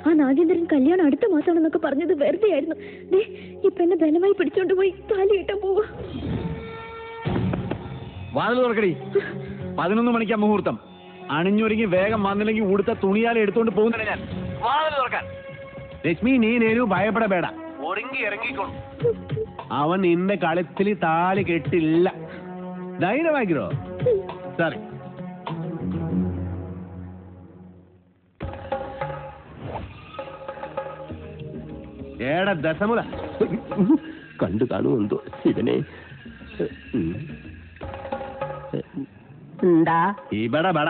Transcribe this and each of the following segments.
ആ നാഗേന്ദ്രൻ കല്യാണം അടുത്ത മാസമാണെന്നൊക്കെ പറഞ്ഞത് വെറുതെ ആയിരുന്നു. ഇപ്പൊ എന്നെ ബലമായി പിടിച്ചോണ്ട് പോയി താലി കെട്ടാൻ പോവാ. വാതിൽ തുറക്കടി. 11 മണിക്കാ മുഹൂർത്തം. അണിഞ്ഞൊരുങ്ങി വേഗം വന്നില്ലെങ്കിൽ ഉടുത്ത തുണിയാലെ എടുത്തോണ്ട് പോകുന്നില്ല ഞാൻ. വാതിൽ തുറക്കാൻ. ലക്ഷ്മി, നീ നേരു ഭയപ്പെടಬೇಡ. ഒടുങ്ങി ഇറങ്ങിക്കോളൂ. അവൻ നിന്റെ കളത്തിൽ താലി കെട്ടില്ല. ധൈര്യമാക്കിരോ. സോറി. ഏടാ ദശമുല കണ്ടു കാണുമെന്തോ ഇവനെ. ഇവിടെ ബട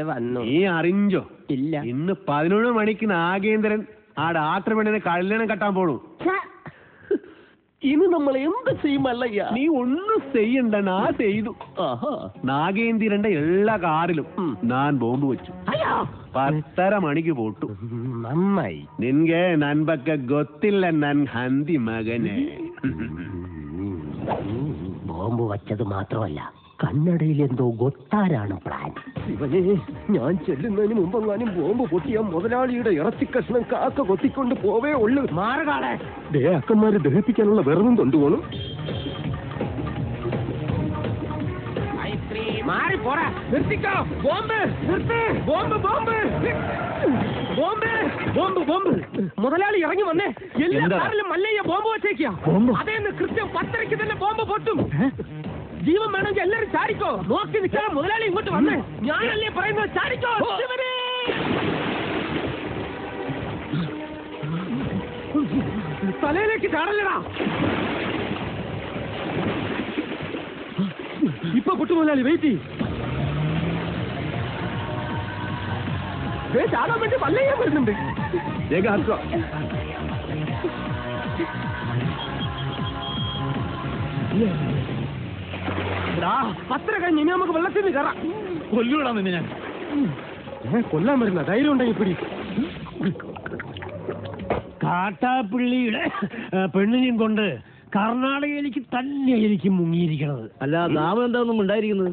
വന്നു. നീ അറിഞ്ഞോ? ഇല്ല. ഇന്ന് 11 മണിക്ക് നാഗേന്ദ്രൻ ആ ഡാക്ടർ പെണ്ണിനെ കല്യാണം കെട്ടാൻ പോണു. ഇനി നമ്മൾ എന്ത് ചെയ്യുമല്ലയ്യ? നീ ഒന്നും ചെയ്യണ്ട, നാ ചെയ്തു. നാഗേന്ദ്രന്റെ എല്ലാ കാറിലും ഞാൻ ബോംബ് വെച്ചു. 10:30 മണിക്ക് പോട്ടു. നന്നായി. നിൻಗೆ ನನ್ ಬಗ್ಗೆ ಗೊತ್ತಿಲ್ಲ ನನ್ ಹಂದಿ ಮಗನೇ. ബോംബ് വച്ചത് മാത്രമല്ല, കന്നഡയിൽ എന്തോ ഗൊത്താരാണ് പ്ലാൻ. ഇവനെ ഞാൻ ചെല്ലുന്നതിന് മുമ്പെങ്ങാനും ബോംബ് പൊട്ടിയ മുതലാളിയുടെ ഇറച്ചി കഷ്ണം കാക്ക കൊത്തിക്കൊണ്ട് പോവേ ഉള്ളു. മാറുകാളെ അക്കന്മാരെ ദഹിപ്പിക്കാനുള്ള വെറുതും കൊണ്ടുപോകണം. മാറിപ്പോടാ. നിർത്തിക്കോ. ബോംബ് നിർത്ത്. Bomb bomb bomb bomb bomb. മുതലാളി ഇറങ്ങി വന്നേ. എല്ലാ കാറിലും മല്ലയ്യ ബോംബ് വെച്ചേക്കാ. അതേന്ന് കൃത്യം 10:30 തന്നെ ബോംബ് പൊട്ടും. ജീവൻ വേണമെങ്കിൽ എല്ലാരും ചാടിക്കോ. നോക്കി നിൽക്കാൻ മുതലാളി ഇങ്ങോട്ട് വന്നേ. ഞാനല്ലേ പറയുന്നത്, ചാടിക്കോ. തലയിലേക്ക് ചാടല്ലടാ. ഇപ്പൊ പൊട്ടു മുതലാളി. വെയിറ്റ്. ചാടാൻ വേണ്ടി വല്ലയ്യ വരുന്നുണ്ട്. പത്ര കഴിഞ്ഞ് ഇനി നമുക്ക് വെള്ളത്തിൽ നിന്ന് കയറാം. കൊല്ലൂടാ നിന്നെ ഞാൻ. കൊല്ലാൻ വരുന്ന ധൈര്യം ഉണ്ടെങ്കിൽ പിടി. കാട്ടാപ്പിള്ളിയുടെ പെണ്ണിനെയും കൊണ്ട് കർണാടകയിലേക്ക് തന്നെ എനിക്ക് മുങ്ങിയിരിക്കണത്. അല്ല, നാമം എന്താണെന്നും ഉണ്ടായിരിക്കുന്നത്.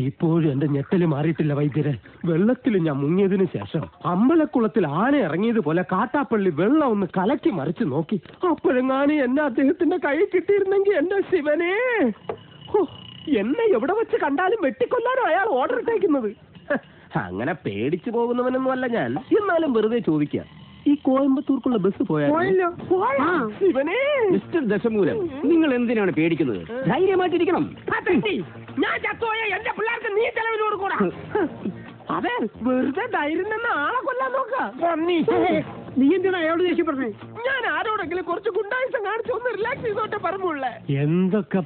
ഇപ്പോഴും എന്റെ ഞെട്ടല് മാറിയിട്ടില്ല വൈദ്യരെ. വെള്ളത്തിൽ ഞാൻ മുങ്ങിയതിനു ശേഷം അമ്പലക്കുളത്തിൽ ആന ഇറങ്ങിയതുപോലെ കാട്ടാപ്പള്ളി വെള്ളം ഒന്ന് കലക്കി മറിച്ച് നോക്കി. അപ്പോഴെങ്ങാനും എന്നെ അദ്ദേഹത്തിന്റെ കൈ കിട്ടിയിരുന്നെങ്കിൽ എന്റെ ശിവനെ, എന്നെ എവിടെ വെച്ച് കണ്ടാലും വെട്ടിക്കൊല്ലാനോ അയാൾ ഓർഡർ ഇട്ടേക്കുന്നത്. അങ്ങനെ പേടിച്ചു പോകുന്നവനൊന്നും അല്ല ഞാൻ. എന്നാലും വെറുതെ ചോദിക്കാം, ഈ കോയമ്പത്തൂർക്കുള്ള ബസ് പോയാലോ? ശിവനെ. മിസ്റ്റർ ദശമൂലം, നിങ്ങൾ എന്തിനാണ് പേടിക്കുന്നത്? ധൈര്യമായിട്ടിരിക്കണം. ഞാൻ ചത്തോയ എന്റെ പിള്ളേർക്ക് നീ ചെലവിനോട് കൂടാ. അതെ, വെറുതെ ധൈര്യം നിന്ന് ആളെ കൊല്ലാൻ നോക്കാം. നീ എന്തിനാ അയാളോട് ദേഷ്യപ്പെടുന്നേ? ഞാൻ ആരോടെങ്കിലും കുറച്ച് ഗുണ്ടായുസം കാണിച്ച് ഒന്ന് റിലാക്സ് ചെയ്തോട്ടെ പറഞ്ഞുള്ളേ. എന്തൊക്കെ